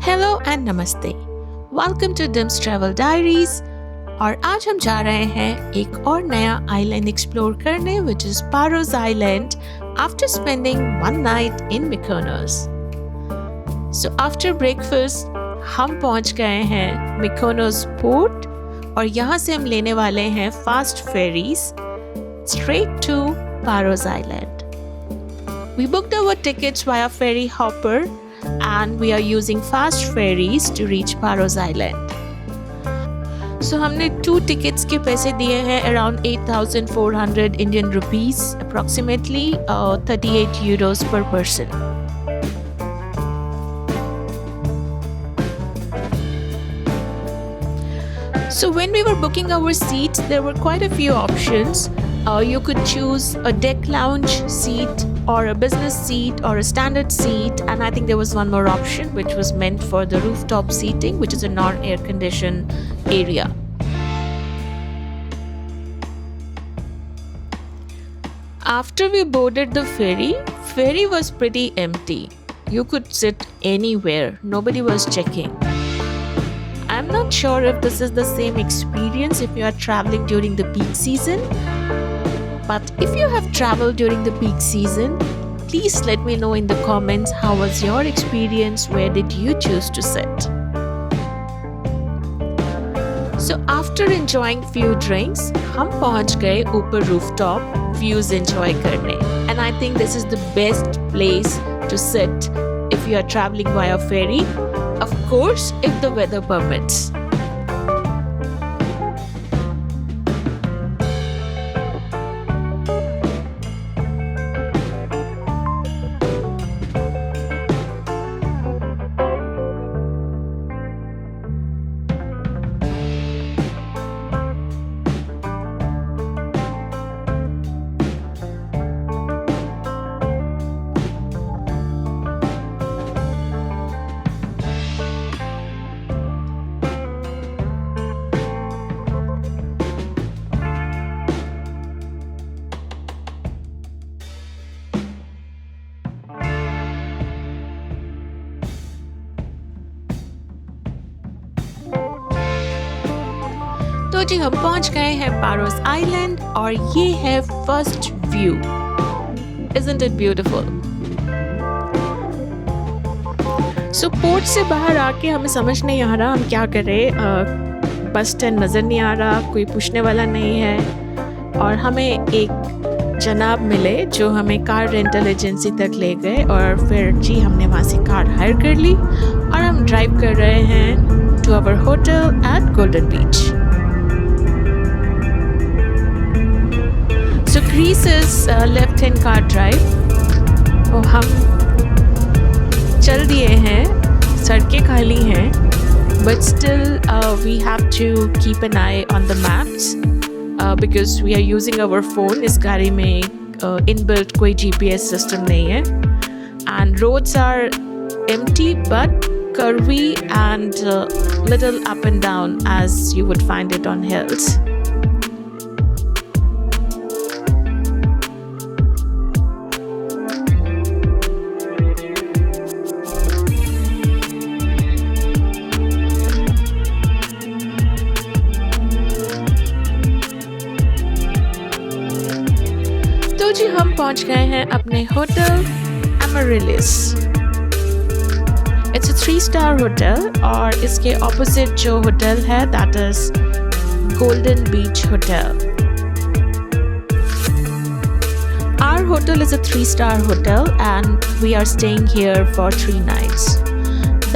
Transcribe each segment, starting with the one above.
Hello and नमस्ते। Welcome to Dims travel diaries. और आज हम जा रहे हैं एक और नया आइलैंड एक्सप्लोर करने which is Paros island after spending one night in Mykonos. So after breakfast हम पहुंच गए हैं मिकोनोस पोर्ट और यहाँ से हम लेने वाले हैं fast ferries straight to Paros island. We booked our tickets via ferry hopper and we are using fast ferries to reach Paros Island. So हमने 2 tickets के पैसे दिए हैं around 8,400 Indian rupees, approximately 38 euros per person. So when we were booking our seats, there were quite a few options. You could choose a deck lounge seat or a business seat or a standard seat, and I think there was one more option which was meant for the rooftop seating, which is a non-air conditioned area. After we boarded the ferry was pretty empty. You could sit anywhere. Nobody was checking. I'm not sure if this is the same experience if you are traveling during the peak season. But if you have traveled during the peak season, please let me know in the comments how was your experience, where did you choose to sit. So after enjoying few drinks, हम पहुंच गए ऊपर rooftop views enjoy करने. And I think this is the best place to sit if you are traveling via ferry. Of course, if the weather permits. तो जी हम पहुंच गए हैं पारोस आइलैंड और ये है first view. Isn't it beautiful? So port से बाहर आके हमें समझ नहीं आ रहा हम क्या करें। बस स्टैंड नज़र नहीं आ रहा, कोई पूछने वाला नहीं है और हमें एक जनाब मिले जो हमें कार रेंटल एजेंसी तक ले गए और फिर जी हमने वहाँ से कार हायर कर ली और हम ड्राइव कर रहे हैं to our hotel at Golden Beach. So Greece is left-hand car drive. तो हम चल दिए हैं, सड़कें खाली हैं, but still we have to keep an eye on the maps because we are using our phone. इस गाड़ी में inbuilt कोई GPS system नहीं है, and roads are empty but curvy and little up and down as you would find it on hills. तो जी हम पहुंच गए हैं अपने hotel amaryllis. It's a 3-star hotel और इसके ऑपोजिट जो होटल है that is golden beach hotel. Our hotel is a 3-star hotel and we are staying here for 3 nights.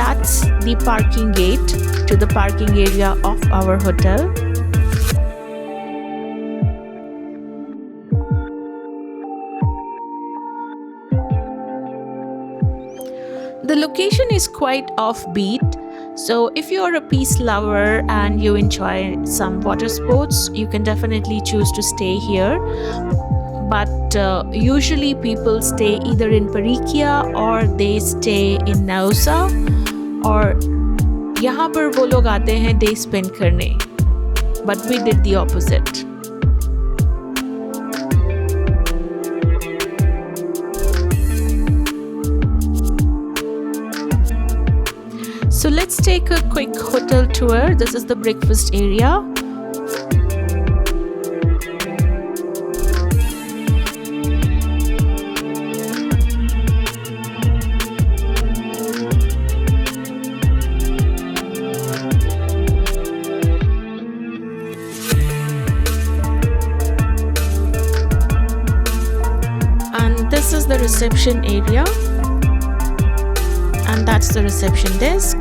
That's the parking gate to the parking area of our hotel. The location is quite offbeat, so if you are a peace lover and you enjoy some water sports, you can definitely choose to stay here. But usually people stay either in Parikia or they stay in Nausa, और यहाँ पर वो लोग आते हैं day spend करने. But we did the opposite. So let's take a quick hotel tour. This is the breakfast area. And this is the reception area. And that's the reception desk.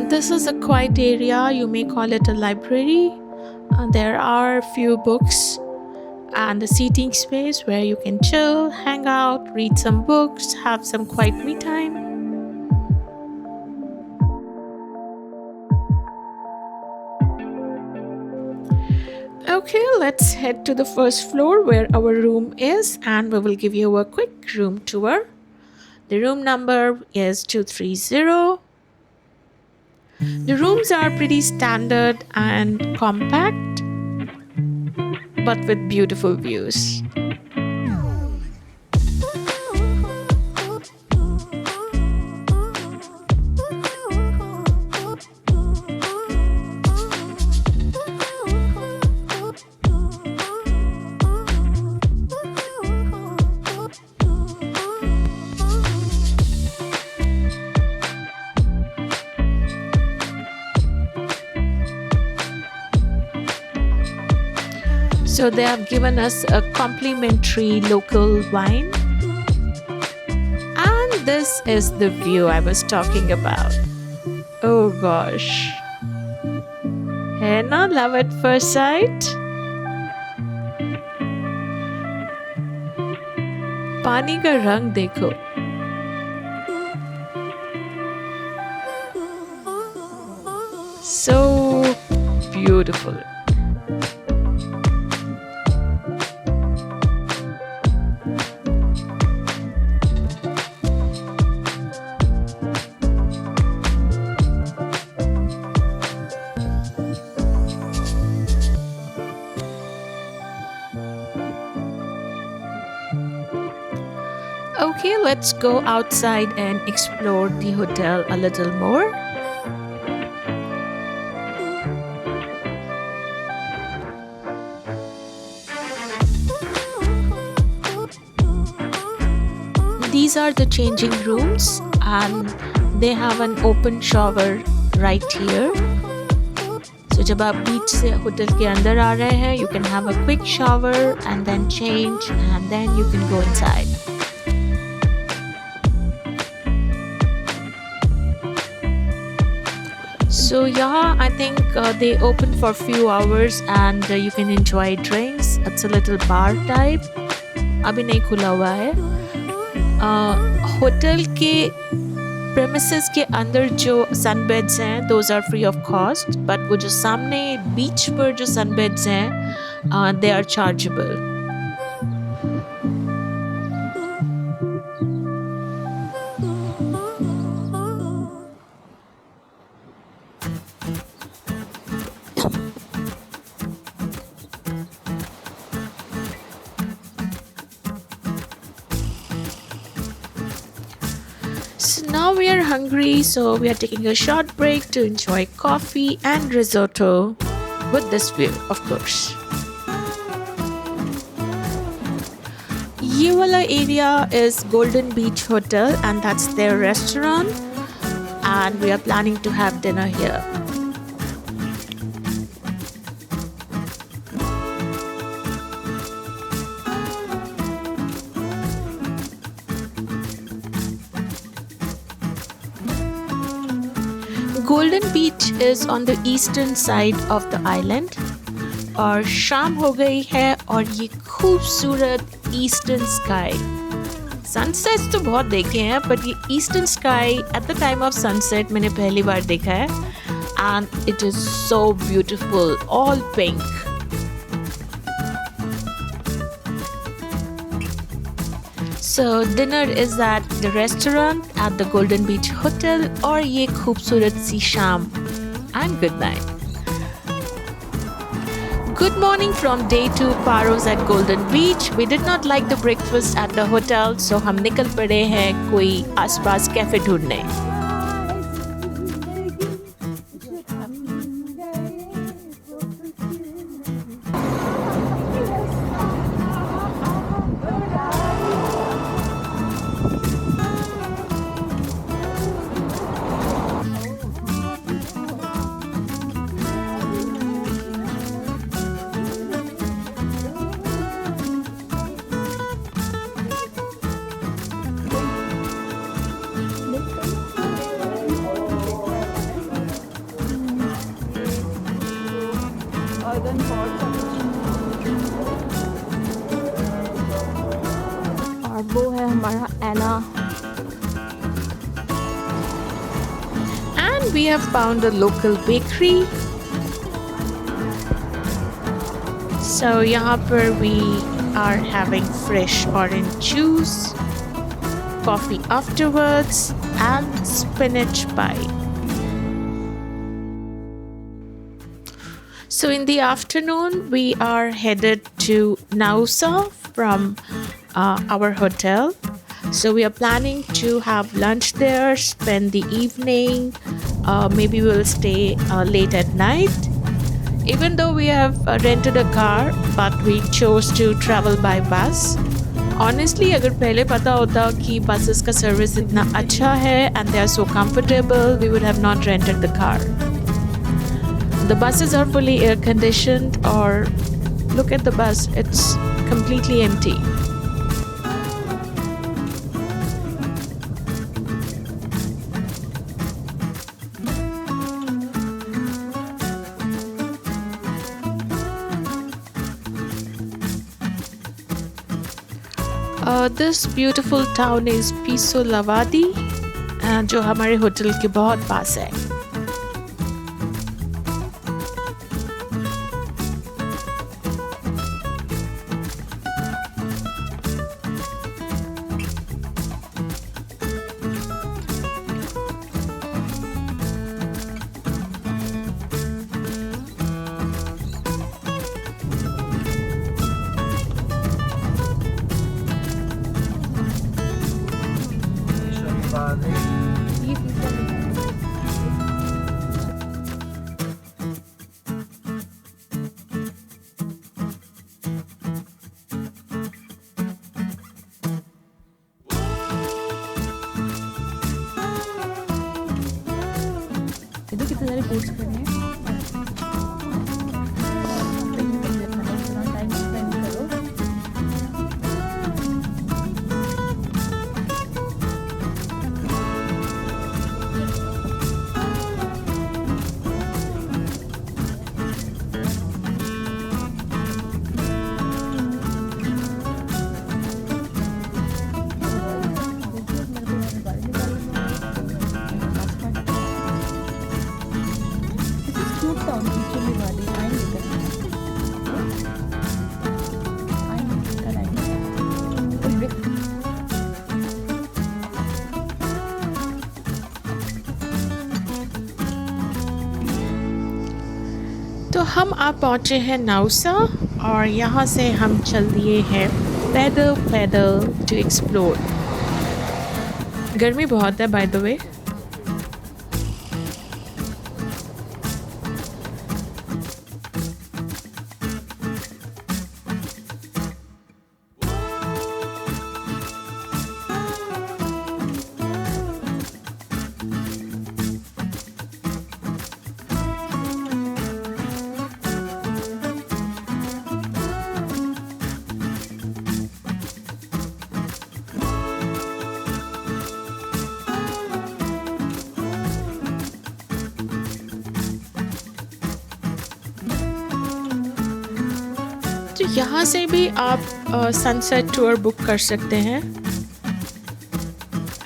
This is a quiet area, you may call it a library. There are few books and a seating space where you can chill, hang out, read some books, have some quiet me time. Okay, let's head to the first floor where our room is, and we will give you a quick room tour. The room number is 230. The rooms are pretty standard and compact, but with beautiful views. So they have given us a complimentary local wine. And this is the view I was talking about. Oh gosh. है ना love at first sight? पानी का रंग देखो. So beautiful. Okay, let's go outside and explore the hotel a little more. These are the changing rooms and they have an open shower right here. So जब आप बीच से hotel के अंदर आ रहे हैं, you can have a quick shower and then change and then you can go inside. So yeah, I think they open for few hours and you can enjoy drinks. It's a little bar type. अभी नहीं खुला हुआ है. Hotel के premises के अंदर जो sunbeds हैं, those are free of cost. But वो जो सामने beach पर जो sunbeds हैं, they are chargeable. So now we are hungry, so we are taking a short break to enjoy coffee and risotto with this view, of course. ये वाला area is Golden Beach Hotel and that's their restaurant, and we are planning to have dinner here. Golden Beach is on the eastern side of the island और शाम हो गई है और ये खूबसूरत ईस्टर्न स्काई. सनसेट्स तो बहुत देखे हैं बट ये eastern sky at the time of sunset मैंने पहली बार देखा है and it is so beautiful, all pink. So dinner is at the restaurant at the Golden Beach Hotel और ये खूबसूरत सी शाम and good night. Good morning from day 2 Paros at Golden Beach. We did not like the breakfast at the hotel, so हम निकल पड़े हैं कोई आसपास कैफे ढूंढने. और वो है हमारा एना. And we have found a local bakery. So यहाँ पर we are having fresh orange juice, coffee afterwards, and spinach pie. So in the afternoon, we are headed to Nausa from our hotel. So we are planning to have lunch there, spend the evening, maybe we'll stay late at night. Even though we have rented a car, but we chose to travel by bus. Honestly, अगर पहले पता होता कि buses का service इतना अच्छा है and they are so comfortable, we would have not rented the car. The buses are fully air conditioned, or look at the bus, it's completely empty. This beautiful town is Piso Lavadi, जो हमारे hotel के बहुत पास है. देखो कितने सारे post खड़े हैं. टाइम स्पेंड करो. तो हम आप पहुँचे हैं नाउसा और यहाँ से हम चल दिए हैं पैदल टू एक्सप्लोर. गर्मी बहुत है बाय द वे. तो यहाँ से भी आप सनसेट टूर बुक कर सकते हैं.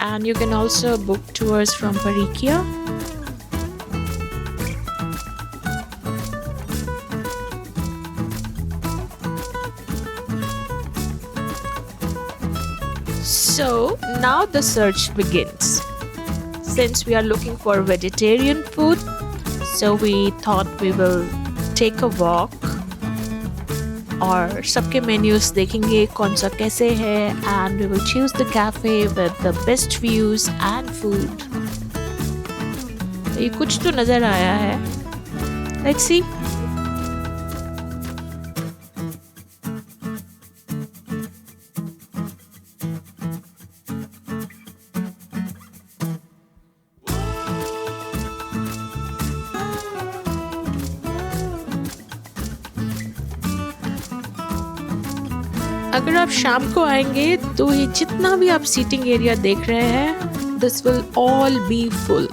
And you can also book tours from Parikia. So now the search begins. Since we are looking for vegetarian food, So we thought we will take a walk और सबके menus देखेंगे कौन सा कैसे है and we will choose the cafe with the best views and food. ये कुछ तो नज़र आया है, लेट्स सी। अगर आप शाम को आएंगे तो ये जितना भी आप सीटिंग एरिया देख रहे हैं, this will all B full.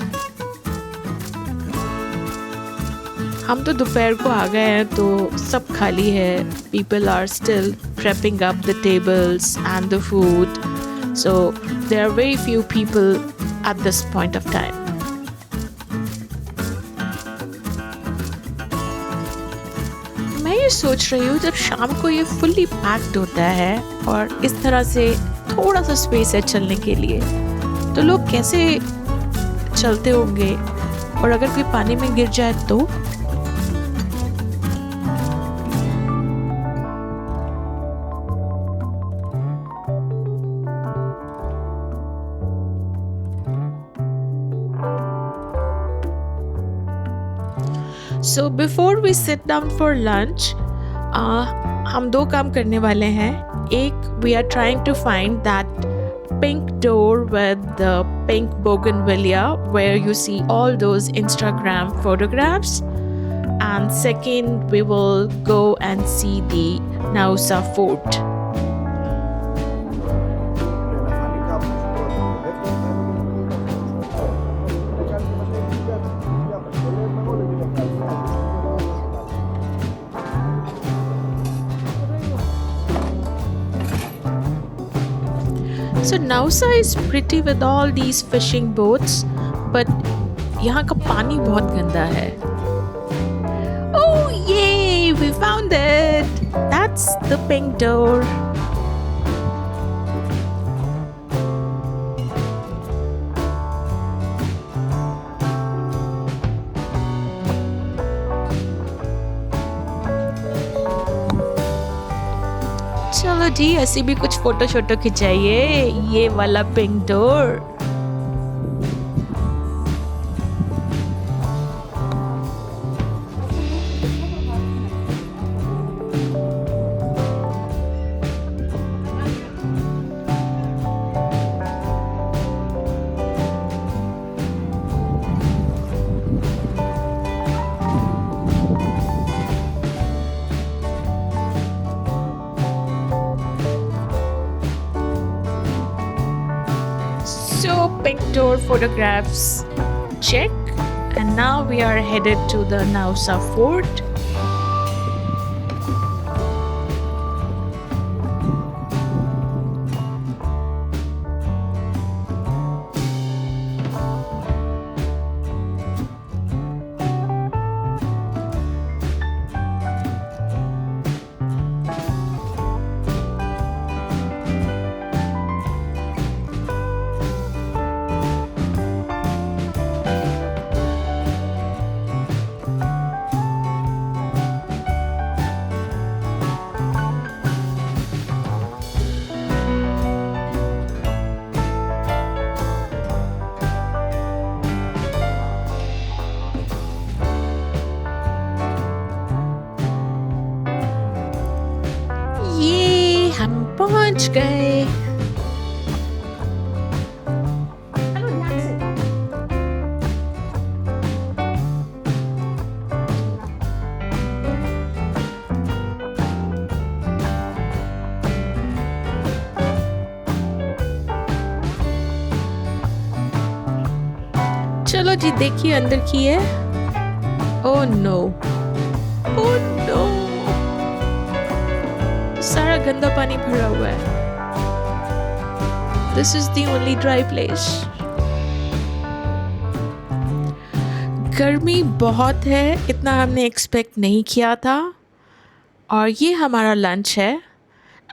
हम तो दोपहर को आ गए हैं तो सब खाली है। People are still prepping up the tables and the food, so there are very few people at this point of time. मैं ये सोच रही हूँ, जब शाम को ये फुल्ली पैक्ड होता है और इस तरह से थोड़ा सा स्पेस है चलने के लिए, तो लोग कैसे चलते होंगे, और अगर कोई पानी में गिर जाए तो। So before we sit down for lunch, हम दो काम करने वाले हैं। एक, we are trying to find that pink door with the pink bougainvillea where you see all those Instagram photographs. And second, we will go and see the Nausa Fort. So Nausa is pretty with all these fishing boats, but यहाँ का पानी बहुत गंदा है। Oh yay! We found it! That's the pink door. चलो जी, ऐसी भी कुछ फोटो शोटो खिंचाइए। ये वाला pink door. So pink door photographs check, and now we are headed to the Nausa Fort. ये हम पहुंच गए। चलो जी, देखिए अंदर की है। ओह नो, ओह नो, सारा गंदा पानी भरा हुआ है। This is the only dry place. गर्मी बहुत है, इतना हमने एक्सपेक्ट नहीं किया था। और ये हमारा लंच है,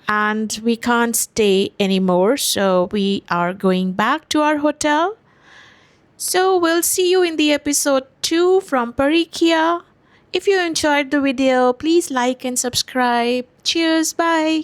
and we can't stay anymore, so we are going back to our hotel. So we'll see you in the episode 2 from Parikia. If you enjoyed the video, please like and subscribe. Cheers, bye.